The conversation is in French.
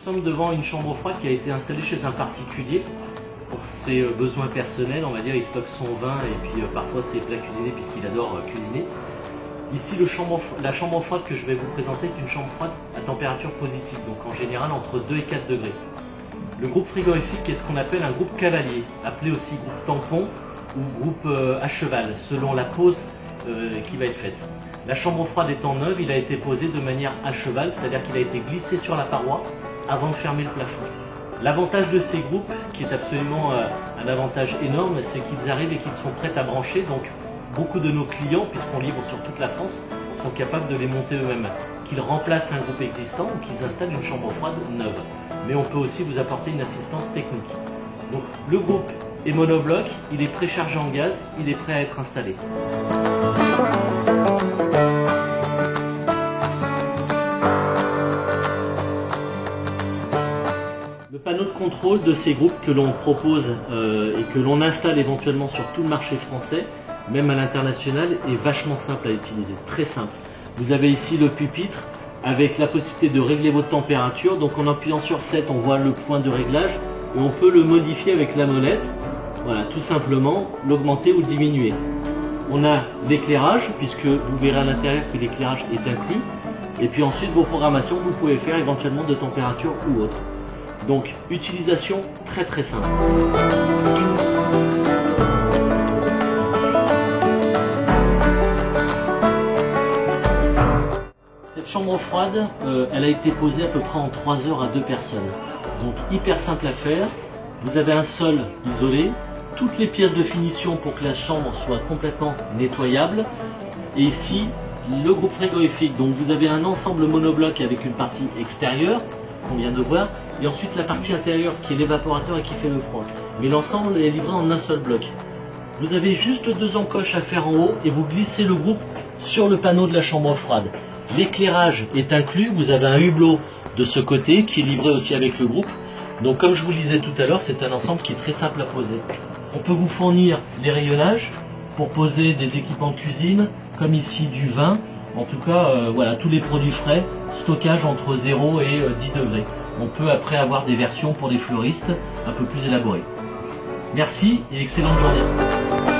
Nous sommes devant une chambre froide qui a été installée chez un particulier pour ses besoins personnels, on va dire. Il stocke son vin et puis parfois ses plats cuisinés puisqu'il adore cuisiner. Ici, la chambre froide que je vais vous présenter est une chambre froide à température positive, donc en général entre 2 et 4 degrés. Le groupe frigorifique est ce qu'on appelle un groupe cavalier, appelé aussi groupe tampon ou groupe à cheval, selon la pose qui va être faite. La chambre froide étant neuve, il a été posé de manière à cheval, c'est-à-dire qu'il a été glissé sur la paroi avant de fermer le plafond. L'avantage de ces groupes, qui est absolument un avantage énorme, c'est qu'ils arrivent et qu'ils sont prêts à brancher. Donc beaucoup de nos clients, puisqu'on livre sur toute la France, sont capables de les monter eux-mêmes, qu'ils remplacent un groupe existant ou qu'ils installent une chambre froide neuve. Mais on peut aussi vous apporter une assistance technique. Donc le groupe est monobloc, il est préchargé en gaz, il est prêt à être installé. Le panneau de contrôle de ces groupes que l'on propose et que l'on installe éventuellement sur tout le marché français, même à l'international, est vachement simple à utiliser, très simple. Vous avez ici le pupitre avec la possibilité de régler votre température. Donc en appuyant sur 7, on voit le point de réglage et on peut le modifier avec la molette. Voilà, tout simplement l'augmenter ou le diminuer. On a l'éclairage, puisque vous verrez à l'intérieur que l'éclairage est inclus. Et puis ensuite vos programmations, vous pouvez faire éventuellement de température ou autre. Donc utilisation très très simple. Cette chambre froide, elle a été posée à peu près en 3 heures à 2 personnes. Donc hyper simple à faire. Vous avez un sol isolé, toutes les pièces de finition pour que la chambre soit complètement nettoyable. Et ici, le groupe frigorifique. Donc vous avez un ensemble monobloc avec une partie extérieure qu'on vient de voir, et ensuite la partie intérieure qui est l'évaporateur et qui fait le froid. Mais l'ensemble est livré en un seul bloc. Vous avez juste 2 encoches à faire en haut et vous glissez le groupe sur le panneau de la chambre froide. L'éclairage est inclus, vous avez un hublot de ce côté qui est livré aussi avec le groupe. Donc comme je vous le disais tout à l'heure, c'est un ensemble qui est très simple à poser. On peut vous fournir les rayonnages pour poser des équipements de cuisine, comme ici du vin. En tout cas, voilà, tous les produits frais, stockage entre 0 et 10 degrés. On peut après avoir des versions pour des fleuristes un peu plus élaborées. Merci et excellente journée.